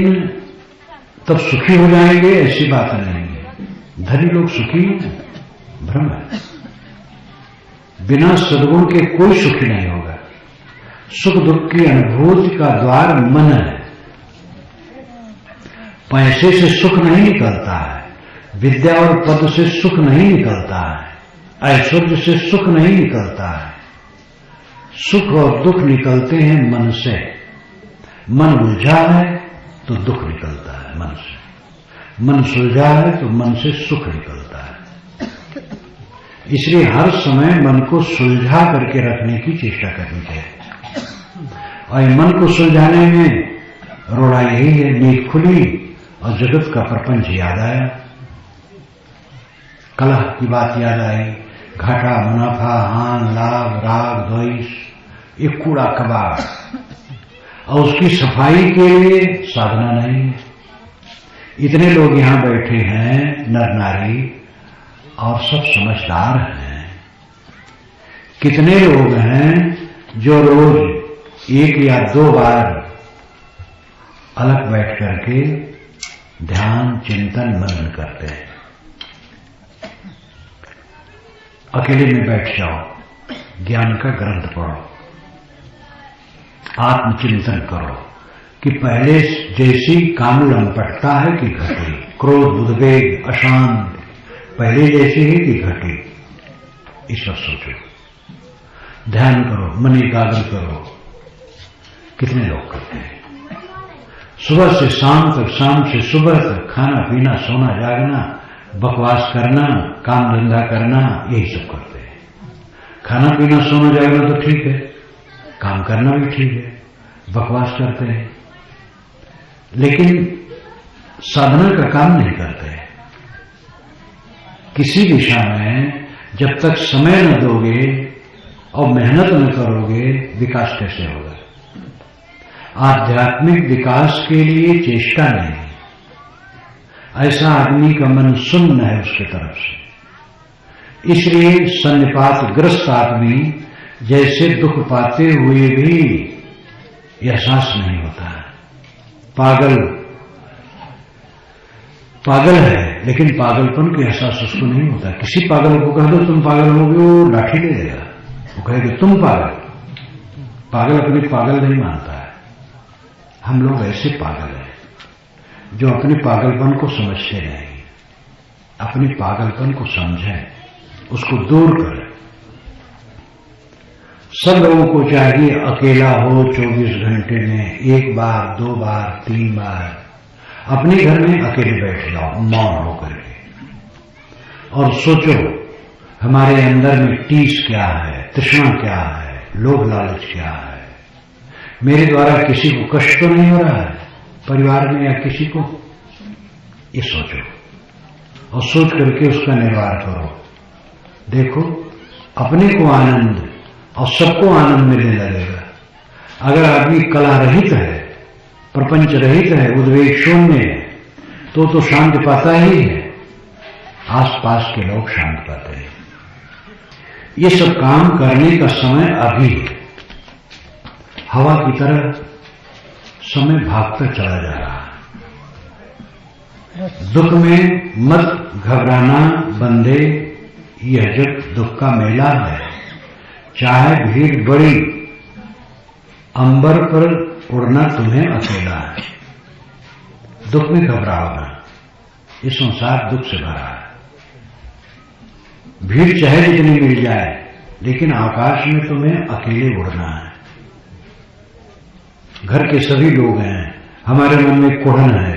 Speaker 1: तब सुखी हो जाएंगे, ऐसी बात नहीं है। धनी लोग सुखी हैं, भ्रम है। बिना सद्गुण के कोई सुखी नहीं होगा। सुख दुख की अनुभूति का द्वार मन है। पैसे से सुख नहीं निकलता है, विद्या और पद से सुख नहीं निकलता है, ऐश्वर्य से सुख नहीं निकलता है। सुख और दुख निकलते हैं मन से। मन उलझा है तो दुख निकलता है मन से, मन सुलझा है तो मन से सुख निकलता है। इसलिए हर समय मन को सुलझा करके रखने की चेष्टा करनी चाहिए। और मन को सुलझाने में रोड़ा यही है, नींद खुली और जगत का प्रपंच याद आया, कलह की बात याद आई, घाटा मुनाफा, हान लाभ, राग द्वेष, ये कूड़ा कबाड़, और उसकी सफाई के लिए साधना नहीं है। इतने लोग यहां बैठे हैं, नर नारी, और सब समझदार हैं। कितने लोग हैं जो रोज 1 या 2 बार अलग बैठ करके ध्यान, चिंतन, मनन करते हैं। अकेले में बैठ जाओ, ज्ञान का ग्रंथ पढ़ो, आत्मचिंतन करो कि पहले जैसी काम लंपटता है कि घटी, क्रोध, उद्वेग, अशांत पहले जैसी है कि घटी, इस सब सोचो। ध्यान करो, मन एकाग्र करो। कितने लोग करते हैं? सुबह से शाम तक, शाम से सुबह तक खाना पीना, सोना जागना, बकवास करना, काम धंधा करना, यही सब करते हैं। खाना पीना सोना जागना तो ठीक है, काम करना भी ठीक है, बकवास करते हैं, लेकिन साधना का काम नहीं करते हैं। किसी दिशा में जब तक समय न दोगे और मेहनत न करोगे, विकास कैसे होगा? आध्यात्मिक विकास के लिए चेष्टा नहीं, ऐसा आदमी का मन सुन्न है उसके तरफ से। इसलिए सन्निपातग्रस्त आदमी जैसे दुख पाते हुए भी एहसास नहीं होता है। पागल है, लेकिन पागलपन का एहसास उसको नहीं होता। किसी पागल को कह दो तुम पागल हो गए, वो लाठी ले देगा, वो कहेगा तुम पागल अपनी पागल नहीं मानता है। हम लोग ऐसे पागल हैं जो अपने पागलपन को समझते नहीं, अपने पागलपन को समझें, उसको दूर करें। सब लोगों को चाहिए अकेला हो 24 घंटे में 1 बार, 2 बार, 3 बार अपने घर में अकेले बैठ जाओ, मौन होकर के, और सोचो हमारे अंदर में टीस क्या है, तृष्णा क्या है, लोभ लालच क्या है, मेरे द्वारा किसी को कष्ट तो नहीं हो रहा है परिवार में या किसी को, ये सोचो और सोच करके उसका निर्वाह करो। देखो अपने को आनंद और सबको आनंद मिलने लगेगा। अगर आदमी कला रहित है, प्रपंच रहित है, उद्वेग शून्य है, तो शांति पाता ही है, आसपास के लोग शांत पाते हैं। ये सब काम करने का समय अभी है। हवा की तरह समय भागता चला जा रहा है। दुख में मत घबराना बंदे, यह जग दुख का मेला है। चाहे भीड़ बड़ी, अंबर पर उड़ना तुम्हें अकेला है। दुख में घबराओ ना, ये संसार दुख से भरा है। भीड़ चाहे जितनी मिल जाए, लेकिन आकाश में तुम्हें अकेले उड़ना है। घर के सभी लोग हैं, हमारे मन में कुढ़न है,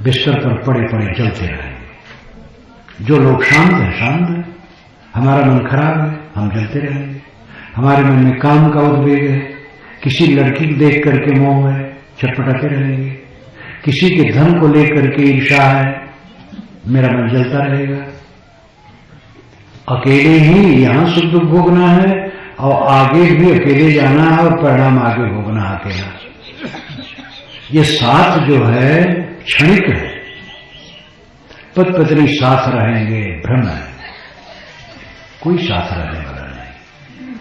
Speaker 1: बिस्तर पर पड़े पड़े जलते रहेंगे। जो लोग शांत हैं शांत हैं, हमारा मन खराब है, हम जलते रहेंगे। हमारे मन में काम का उद्वेग है, किसी लड़की को देख करके मोह है, छटपटाते रहेंगे। किसी के धन को लेकर के ईर्ष्या है, मेरा मन जलता रहेगा। अकेले ही यहां सुख दुख भोगना है और आगे भी अकेले जाना है और परिणाम आगे भोगना है अकेला। ये साथ जो है क्षणिक है, पति पत्नी साथ रहेंगे भ्रम है, कोई साथ रहने वाला नहीं।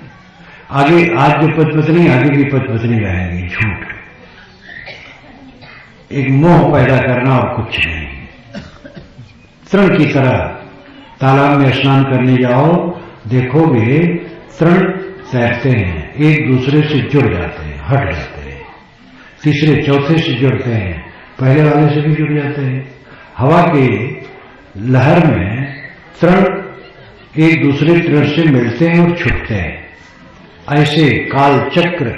Speaker 1: आगे आज जो पति पत्नी, आगे भी पति पत्नी रहेंगी, झूठ, एक मोह पैदा करना और कुछ नहीं। तृण की तरह तालाब में स्नान करने जाओ, देखोगे तृण तैरते हैं, एक दूसरे से जुड़ जाते हैं, हट जाते हैं, तीसरे चौथे से जुड़ते हैं, पहले वाले से भी जुड़ जाते हैं। हवा के लहर में तृण एक दूसरे तृण से मिलते हैं और छूटते हैं। ऐसे काल चक्र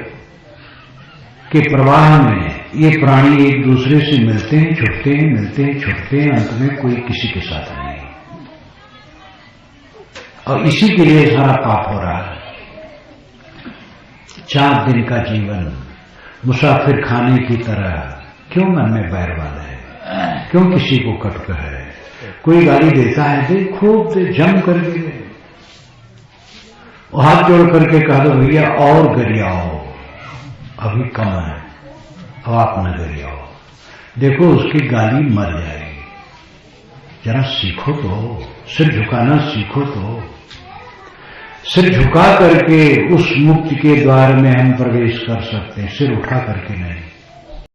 Speaker 1: के प्रवाह में ये प्राणी एक दूसरे से मिलते हैं, छूटते हैं, मिलते हैं, छूटते हैं, अंत में कोई किसी के साथ नहीं। और इसी के लिए सारा पाप हो रहा है। 4 दिन का जीवन मुसाफिर खाने की तरह क्यों मन में बैर वाला है, क्यों किसी को कटक है। कोई गाली देता है, दे खूब दे, जम करके दे, हाथ जोड़ करके कह दो भैया और गरियाओ, अभी कम है, अब आप न गरियाओ। देखो उसकी गाली मर जाएगी। जरा सीखो तो, सिर झुकाना सीखो तो। सिर झुका करके उस मुक्ति के द्वार में हम प्रवेश कर सकते हैं, सिर उठा करके नहीं।